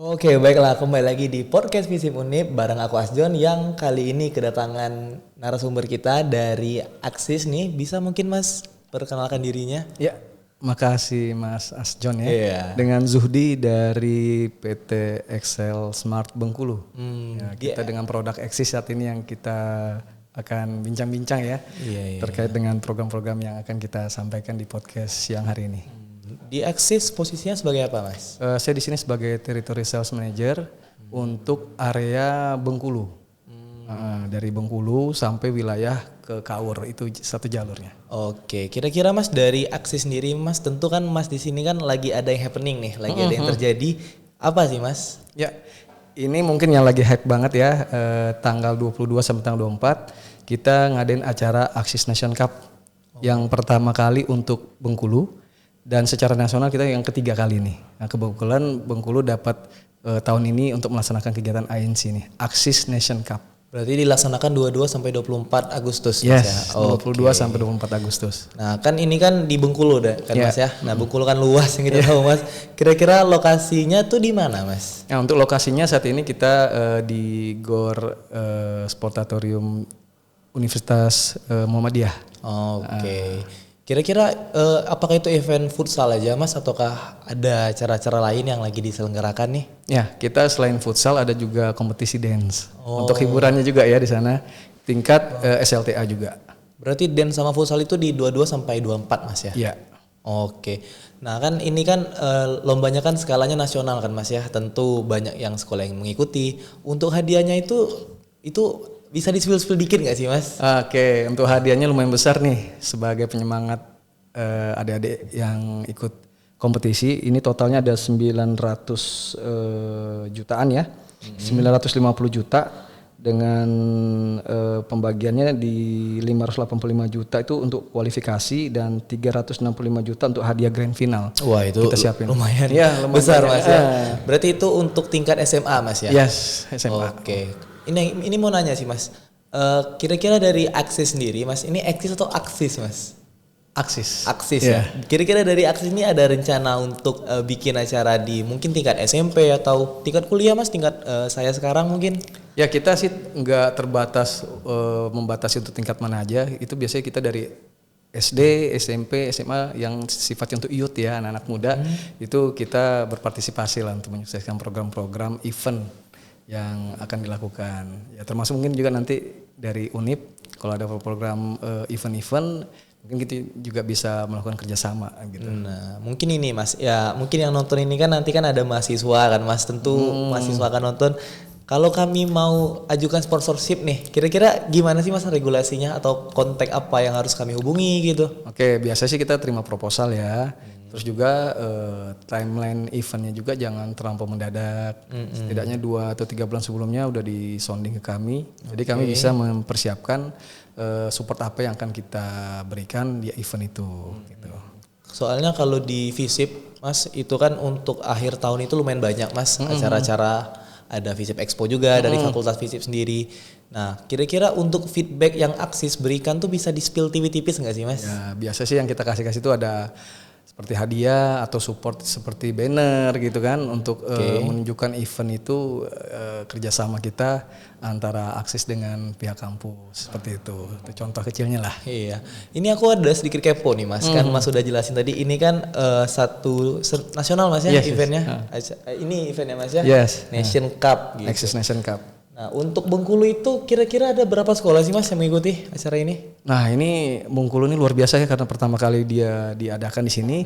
Oke, baiklah, kembali lagi di podcast Visip Unip bareng aku Asjon yang kali ini kedatangan narasumber kita dari Aksis nih. Bisa mungkin Mas perkenalkan dirinya? Ya, makasih Mas Asjon ya. Iya. Dengan Zuhdi dari PT Excel Smart Bengkulu. Kita dengan produk Axis saat ini yang kita akan bincang-bincang ya. Iya. Terkait dengan program-program yang akan kita sampaikan di podcast siang hari ini. Di Aksis posisinya sebagai apa Mas? Saya di sini sebagai Territory Sales Manager untuk area Bengkulu. Dari Bengkulu sampai wilayah ke Kaur, itu satu jalurnya. Oke, kira-kira Mas dari Aksis sendiri Mas, tentu kan Mas di sini kan lagi ada yang happening nih, lagi ada yang terjadi. Apa sih Mas? Ya, ini mungkin yang lagi hype banget ya, tanggal 22 sampai tanggal 24 kita ngadain acara Aksis Nation Cup yang pertama kali untuk Bengkulu dan secara nasional kita yang ketiga kali nih. Nah, kebetulan Bengkulu dapat tahun ini untuk melaksanakan kegiatan ANC nih, Aksis Nation Cup. Berarti dilaksanakan 22 sampai 24 Agustus Yes, Mas ya? 22 sampai 24 Agustus. Nah kan ini kan di Bengkulu kan Yeah. Mas ya. Nah Bengkulu kan luas yang kita tahu Mas. Kira-kira lokasinya tuh di mana Mas? Nah, untuk lokasinya saat ini kita di Gor Sportatorium Universitas Muhammadiyah. Oke. Kira-kira apakah itu event futsal aja Mas ataukah ada cara-cara lain yang lagi diselenggarakan nih? Ya, kita selain futsal ada juga kompetisi dance. Untuk hiburannya juga ya di sana. Tingkat SLTA juga. Berarti dance sama futsal itu di 22 sampai 24 Mas ya? Iya. Oke. Nah kan ini kan lombanya kan skalanya nasional kan Mas ya. Tentu banyak yang sekolah yang mengikuti. Untuk hadiahnya itu bisa di-spill dikit gak sih Mas? Oke, untuk hadiahnya lumayan besar nih sebagai penyemangat adik-adik yang ikut kompetisi. Ini totalnya ada 900 jutaan ya. 950 juta dengan pembagiannya di 585 juta itu untuk kualifikasi dan 365 juta untuk hadiah grand final. Wah itu kita siapin. Lumayan besar Mas ya. Berarti itu untuk tingkat SMA Mas ya? Yes, SMA. Oke. Ini mau nanya sih Mas. Kira-kira dari Aksis sendiri Mas, ini Aksis atau Aksis Mas? Aksis. Aksis ya. Kira-kira dari Aksis ini ada rencana untuk bikin acara di mungkin tingkat SMP atau tingkat kuliah Mas, tingkat saya sekarang mungkin? Ya kita sih nggak terbatas membatasi untuk tingkat mana aja. Itu biasanya kita dari SD, SMP, SMA yang sifatnya untuk youth ya, anak-anak muda itu kita berpartisipasi lah untuk menyukseskan program-program event yang akan dilakukan. Ya termasuk mungkin juga nanti dari Unip kalau ada program event-event mungkin kita juga bisa melakukan kerjasama gitu. Nah mungkin ini Mas, ya mungkin yang nonton ini kan nanti kan ada mahasiswa kan Mas, tentu mahasiswa akan nonton. Kalau kami mau ajukan sponsorship nih, kira-kira gimana sih Mas regulasinya atau kontak apa yang harus kami hubungi gitu? Oke, biasa sih kita terima proposal ya. Terus juga timeline eventnya juga jangan terlampau mendadak. Setidaknya 2 atau 3 bulan sebelumnya udah disonding ke kami. Jadi kami bisa mempersiapkan support apa yang akan kita berikan di event itu. Gitu. Soalnya kalau di Visip Mas itu kan untuk akhir tahun itu lumayan banyak Mas acara-acara, ada Visip Expo juga dari Fakultas Visip sendiri. Nah kira-kira untuk feedback yang Aksis berikan tuh bisa di-spill tipis-tipis nggak sih Mas? Ya biasa sih yang kita kasih itu ada seperti hadiah atau support seperti banner gitu kan untuk menunjukkan event itu kerjasama kita antara Aksis dengan pihak kampus seperti itu contoh kecilnya lah. Iya, ini aku ada sedikit kepo nih Mas, kan Mas sudah jelasin tadi ini kan satu nasional Mas ya, eventnya. Ini eventnya Mas ya, Nation Cup gitu. Aksis Nation Cup. Nah untuk Bengkulu itu kira-kira ada berapa sekolah sih Mas yang mengikuti acara ini? Nah ini Bengkulu ini luar biasa ya karena pertama kali dia diadakan di sini.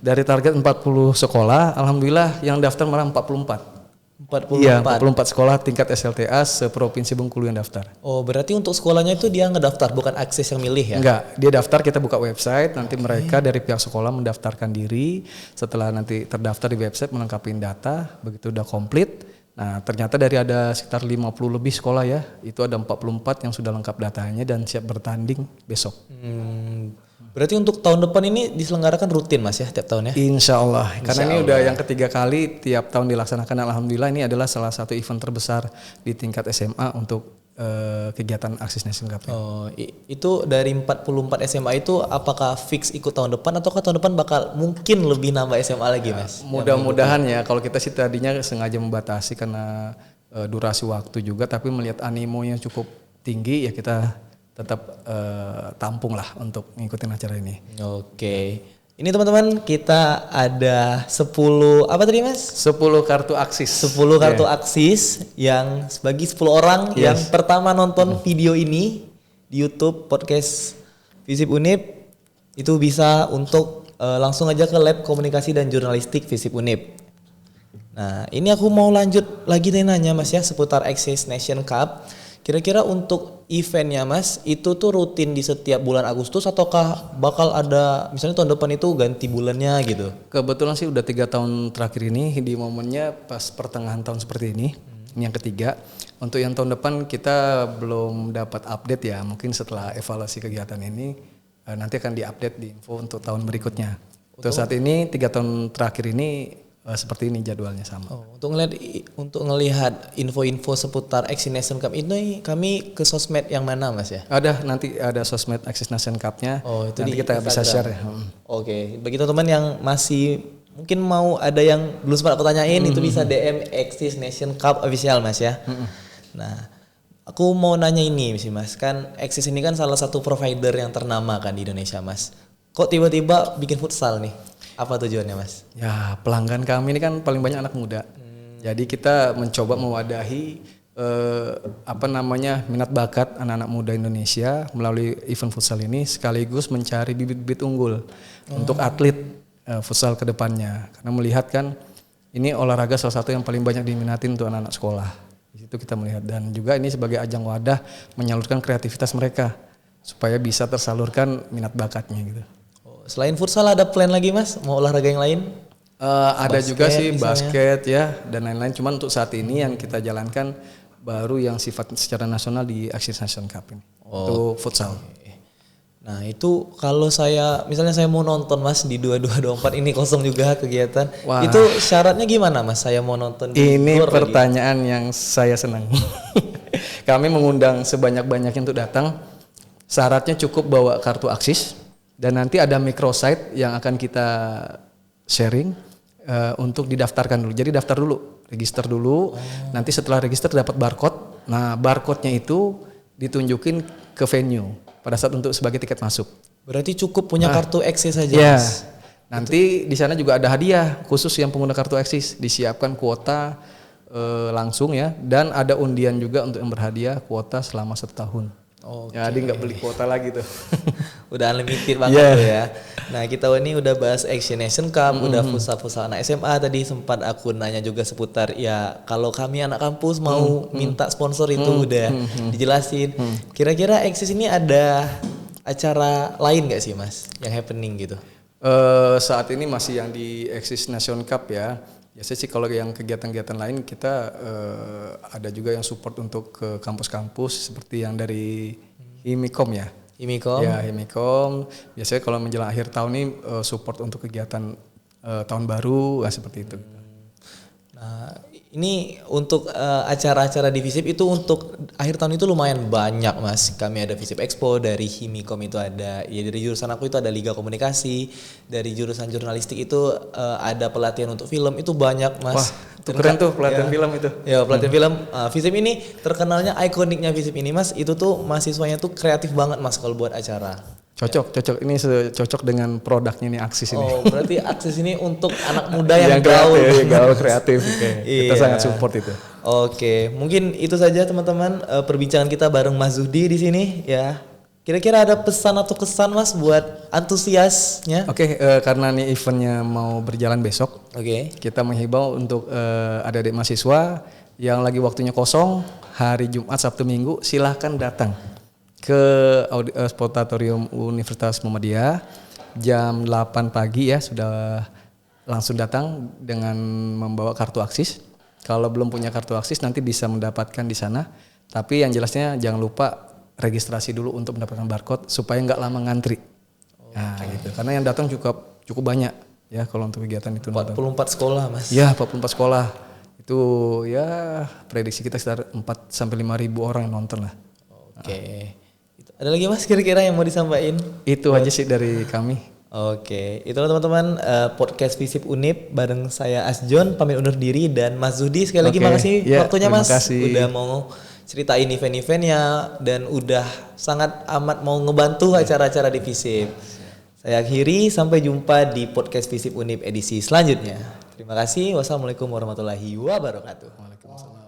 Dari target 40 sekolah, alhamdulillah yang daftar malah 44. 44? Iya 44 sekolah tingkat SLTA seprovinsi Bengkulu yang daftar. Oh berarti untuk sekolahnya itu dia ngedaftar bukan Aksis yang milih ya? Enggak, dia daftar kita buka website, nanti mereka dari pihak sekolah mendaftarkan diri. Setelah nanti terdaftar di website melengkapi data, begitu udah komplit. Nah ternyata dari ada sekitar 50 lebih sekolah ya, itu ada 44 yang sudah lengkap datanya dan siap bertanding besok. Berarti untuk tahun depan ini diselenggarakan rutin Mas ya tiap tahun ya? Insya Allah, karena ini udah yang ketiga kali tiap tahun dilaksanakan. Alhamdulillah ini adalah salah satu event terbesar di tingkat SMA untuk kegiatan Axis Nation Cup. Oh, itu dari 44 SMA itu apakah fix ikut tahun depan ataukah tahun depan bakal mungkin lebih nambah SMA lagi, Mas? Mudah-mudahan ya, kalau kita sih tadinya sengaja membatasi karena durasi waktu juga, tapi melihat animonya cukup tinggi ya kita tetap tampung lah untuk ngikutin acara ini. Oke. Ini teman-teman kita ada 10 apa tadi, Mas? 10 kartu Axis. 10 kartu Axis yang bagi 10 orang yang pertama nonton video ini di YouTube podcast Visip Unip itu bisa untuk langsung aja ke lab komunikasi dan jurnalistik Visip Unip. Nah, ini aku mau lanjut lagi nanya Mas ya seputar Axis Nation Cup. Kira-kira untuk eventnya Mas, itu tuh rutin di setiap bulan Agustus ataukah bakal ada misalnya tahun depan itu ganti bulannya gitu? Kebetulan sih udah 3 tahun terakhir ini di momennya pas pertengahan tahun seperti ini, ini yang ketiga. Untuk yang tahun depan kita belum dapat update ya, mungkin setelah evaluasi kegiatan ini nanti akan diupdate di info untuk tahun berikutnya. Untuk saat ini 3 tahun terakhir ini seperti ini jadwalnya sama. Untuk ngelihat info-info seputar Axis Nation Cup ini kami ke sosmed yang mana Mas ya? Nanti ada sosmed Axis Nation Cup-nya. Oh, itu nanti di kita Instagram. bisa share ya. Oke, bagi teman-teman yang masih mungkin mau ada yang belum sempat aku tanyain itu bisa DM Axis Nation Cup official Mas ya. Nah, aku mau nanya ini sih Mas, kan Axis ini kan salah satu provider yang ternama kan di Indonesia Mas. Kok tiba-tiba bikin futsal nih? Apa tujuannya Mas? Ya pelanggan kami ini kan paling banyak anak muda. Jadi kita mencoba mewadahi minat bakat anak-anak muda Indonesia melalui event futsal ini sekaligus mencari bibit-bibit unggul untuk atlet futsal ke depannya. Karena melihat kan ini olahraga salah satu yang paling banyak diminati untuk anak-anak sekolah. Di situ kita melihat dan juga ini sebagai ajang wadah menyalurkan kreativitas mereka supaya bisa tersalurkan minat bakatnya gitu. Selain futsal ada plan lagi Mas? Mau olahraga yang lain? Ada basket, juga sih misalnya. basket ya dan lain-lain. Cuman untuk saat ini yang kita jalankan baru yang sifat secara nasional di Axis Nation Cup ini. Itu futsal. Nah itu kalau misalnya saya mau nonton Mas di 2224 ini kosong juga kegiatan. Wah. Itu syaratnya gimana Mas? Saya mau nonton di Ini luar pertanyaan yang saya senang. Kami mengundang sebanyak-banyaknya untuk datang. Syaratnya cukup bawa kartu Axis. Dan nanti ada microsite yang akan kita sharing untuk didaftarkan dulu. Jadi daftar dulu, register dulu. Nanti setelah register dapat barcode. Nah barcode-nya itu ditunjukin ke venue pada saat untuk sebagai tiket masuk. Berarti cukup punya kartu Axis saja Ya. Mas? Nanti di sana juga ada hadiah khusus yang pengguna kartu Axis. Disiapkan kuota langsung ya. Dan ada undian juga untuk yang berhadiah kuota selama 1 tahun. Jadi nggak beli kuota lagi tuh. Udah unlimited banget tuh ya. Nah kita ini udah bahas Axis Nation Cup, udah futsal anak SMA tadi sempat aku nanya juga seputar ya kalau kami anak kampus mau minta sponsor itu udah dijelasin. Kira-kira Axis ini ada acara lain nggak sih Mas yang happening gitu? Saat ini masih yang di Axis Nation Cup ya. Biasanya sih kalau yang kegiatan-kegiatan lain kita ada juga yang support untuk ke kampus-kampus seperti yang dari Himikom ya. Himikom? Ya Himikom. Biasanya kalau menjelang akhir tahun ini support untuk kegiatan tahun baru seperti itu. Nah ini untuk acara-acara di Visip itu untuk akhir tahun itu lumayan banyak Mas. Kami ada Visip Expo, dari Himikom itu ada, ya dari jurusan aku itu ada Liga Komunikasi, dari jurusan jurnalistik itu ada pelatihan untuk film, itu banyak Mas. Wah itu keren tuh pelatihan film itu. Ya pelatihan film, Visip ini terkenalnya ikoniknya Visip ini Mas, itu tuh mahasiswanya tuh kreatif banget Mas kalau buat acara. Cocok ini cocok dengan produknya nih Axis ini. Oh berarti Axis ini untuk anak muda yang gaul kreatif. Kita sangat support itu. Oke, mungkin itu saja teman-teman perbincangan kita bareng Mas Zuhdi di sini ya. Kira-kira ada pesan atau kesan Mas buat antusiasnya? Oke, karena nih eventnya mau berjalan besok. Kita menghibau untuk adik-adik mahasiswa yang lagi waktunya kosong hari Jumat, Sabtu, Minggu silahkan datang ke Sportatorium Universitas Muhammadiyah jam 8 pagi ya, sudah langsung datang dengan membawa kartu Axis. Kalau belum punya kartu Axis nanti bisa mendapatkan di sana. Tapi yang jelasnya jangan lupa registrasi dulu untuk mendapatkan barcode supaya nggak lama ngantri. Nah gitu. Karena yang datang cukup banyak ya kalau untuk kegiatan itu. 44 sekolah Mas. Ya 44 sekolah. Itu ya prediksi kita sekitar 4 sampai 5 ribu orang yang nonton lah. Oke. Ada lagi Mas kira-kira yang mau disampaikan? Itu aja sih dari kami. Oke, itulah teman-teman podcast Visip Unip bareng saya Asjon pamit undur diri dan Mas Zudi sekali lagi makasih waktunya Mas udah mau ceritain event-eventnya dan udah sangat amat mau ngebantu acara-acara di Visip. Saya akhiri, sampai jumpa di podcast Visip Unip edisi selanjutnya. Terima kasih. Wassalamualaikum warahmatullahi wabarakatuh. Waalaikumsalam.